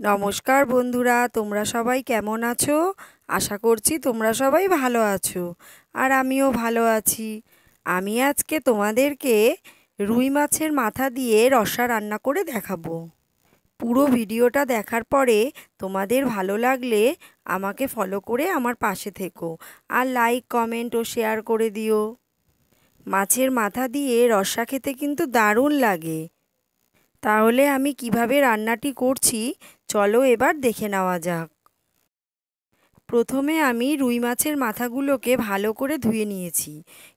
নমস্কার বন্ধুরা, তোমরা সবাই কেমন আছো? আশা করছি তোমরা সবাই ভালো আছো, আর আমিও ভালো আছি। আমি আজকে তোমাদেরকে রুই মাছের মাথা দিয়ে রসা রান্না করে দেখাবো। পুরো ভিডিওটা দেখার পরে তোমাদের ভালো লাগলে আমাকে ফলো করে আমার পাশে থেকো, আর লাইক, কমেন্ট ও শেয়ার করে দিও। মাছের মাথা দিয়ে রসা খেতে কিন্তু দারুণ লাগে। তাহলে আমি কিভাবে রান্নাটি করছি চলো এবার দেখে নেওয়া যাক। প্রথমে আমি রুই মাছের মাথাগুলোকে ভালো করে ধুয়ে নিয়েছি।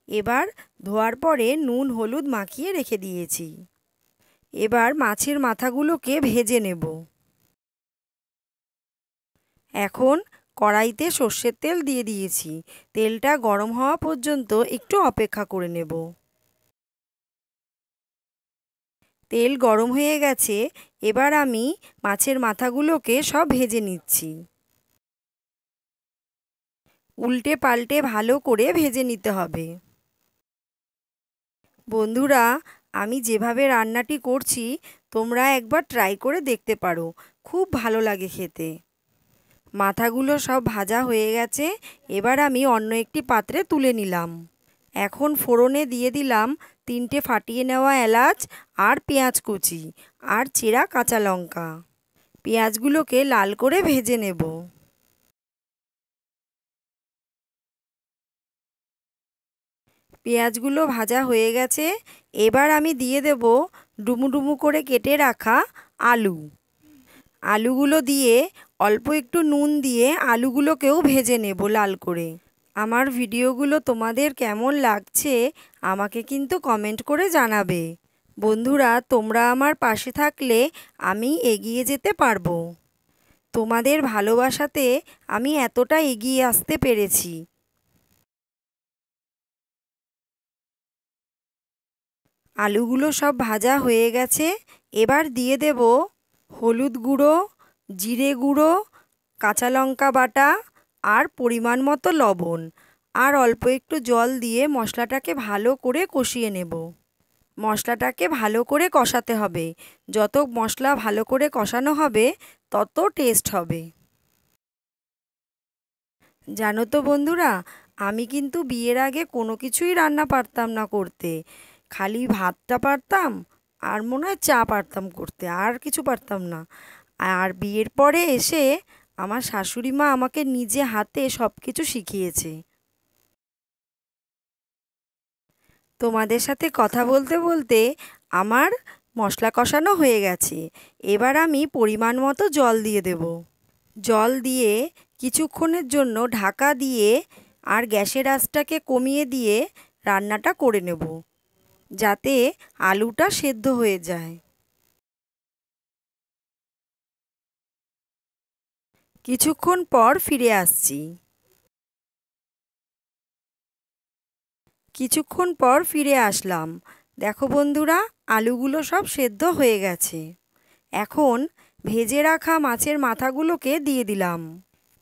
এবার ধোয়ার পরে নুন হলুদ মাখিয়ে রেখে দিয়েছি। এবার মাছের মাথাগুলোকে ভেজে নেব। এখন কড়াইতে সর্ষের তেল দিয়ে দিয়েছি। তেলটা গরম হওয়া পর্যন্ত একটু অপেক্ষা করে নেব। তেল গরম হয়ে গেছে। এবার আমি মাছের মাথাগুলোকে সব ভেজে নিচ্ছি। উল্টে পাল্টে ভালো করে ভেজে নিতে হবে। বন্ধুরা, আমি যেভাবে রান্নাটি করছি তোমরা একবার ট্রাই করে দেখতে পারো, খুব ভালো লাগে খেতে। মাথাগুলো সব ভাজা হয়ে গেছে। এবার আমি অন্য একটি পাত্রে তুলে নিলাম। এখন ফোড়নে দিয়ে দিলাম 3টে ফাটিয়ে নেওয়া এলাচ আর পেঁয়াজ কুচি আর চেরা কাঁচা লঙ্কা। পেঁয়াজগুলোকে লাল করে ভেজে নেব। পেঁয়াজগুলো ভাজা হয়ে গেছে। এবার আমি দিয়ে দেব ডুমু ডুমু করে কেটে রাখা আলু। আলুগুলো দিয়ে অল্প একটু নুন দিয়ে আলুগুলোকেও ভেজে নেব লাল করে। আমার ভিডিওগুলো তোমাদের কেমন লাগছে আমাকে কিন্তু কমেন্ট করে জানাবে। বন্ধুরা, তোমরা আমার পাশে থাকলে আমি এগিয়ে যেতে পারবো। তোমাদের ভালোবাসাতে আমি এতটা এগিয়ে আসতে পেরেছি। আলুগুলো সব ভাজা হয়ে গেছে। এবার দিয়ে দেব হলুদ গুঁড়ো, জিরে গুঁড়ো, কাঁচা লঙ্কা বাটা আর পরিমাণ মতো লবণ, আর অল্প একটু জল দিয়ে মশলাটাকে ভালো করে কষিয়ে নেব। মশলাটাকে ভালো করে কষাতে হবে। যত মশলা ভালো করে কষানো হবে তত টেস্ট হবে। জানো তো বন্ধুরা, আমি কিন্তু বিয়ের আগে কোনো কিছুই রান্না পারতাম না করতে। খালি ভাতটা পারতাম আর মনে হয় চা পারতাম করতে, আর কিছু পারতাম না। আর বিয়ের পরে এসে আমার শাশুড়ি মা আমাকে নিজে হাতে সব কিছু শিখিয়েছে। তোমাদের সাথে কথা বলতে বলতে আমার মশলা কষানো হয়ে গেছে। এবার আমি পরিমাণ মতো জল দিয়ে দেব। জল দিয়ে কিছুক্ষণের জন্য ঢাকা দিয়ে আর গ্যাসের আঁচটাকে কমিয়ে দিয়ে রান্নাটা করে নেব, যাতে আলুটা সেদ্ধ হয়ে যায়। কিছুক্ষণ পর ফিরে আসছি। কিছুক্ষণ পর ফিরে আসলাম। দেখো বন্ধুরা, আলুগুলো সব সেদ্ধ হয়ে গেছে। এখন ভেজে রাখা মাছের মাথাগুলোকে দিয়ে দিলাম।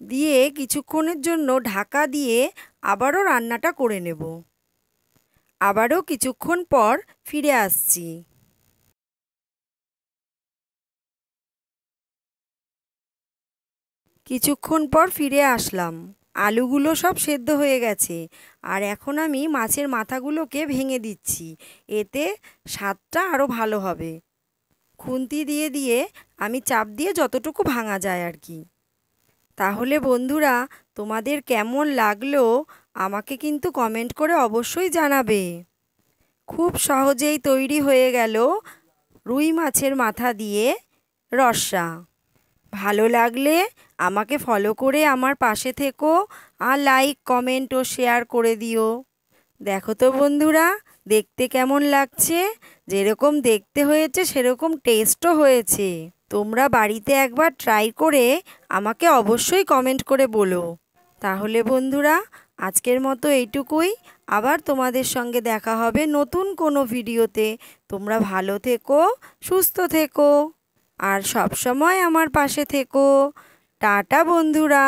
দিয়ে কিছুক্ষণের জন্য ঢাকা দিয়ে আবারও রান্নাটা করে নেব। আবারও কিছুক্ষণ পর ফিরে আসছি। কিছুক্ষণ পর ফিরে আসলাম। আলুগুলো সব সেদ্ধ হয়ে গেছে। আর এখন আমি মাছের মাথাগুলোকে ভেঙে দিচ্ছি। এতে স্বাদটা আরও ভালো হবে। খুন্তি দিয়ে দিয়ে আমি চাপ দিয়ে যতটুকু ভাঙা যায় আর কি। তাহলে বন্ধুরা, তোমাদের কেমন লাগলো আমাকে কিন্তু কমেন্ট করে অবশ্যই জানাবে। খুব সহজেই তৈরি হয়ে গেল রুই মাছের মাথা দিয়ে রসা। ভালো লাগলে আমাকে ফলো করে আমার পাশে থেকো, আর লাইক, কমেন্ট ও শেয়ার করে দিও। দেখো তো বন্ধুরা, দেখতে কেমন লাগছে। যেরকম দেখতে হয়েছে সেরকম টেস্টও হয়েছে। তোমরা বাড়িতে একবার ট্রাই করে আমাকে অবশ্যই কমেন্ট করে বলো। তাহলে বন্ধুরা, আজকের মতো এইটুকুই। আবার তোমাদের সঙ্গে দেখা হবে নতুন কোনো ভিডিওতে। তোমরা ভালো থেকো, সুস্থ থেকো, আর সব সময় আমার পাশে থেকো। টাটা বন্ধুরা।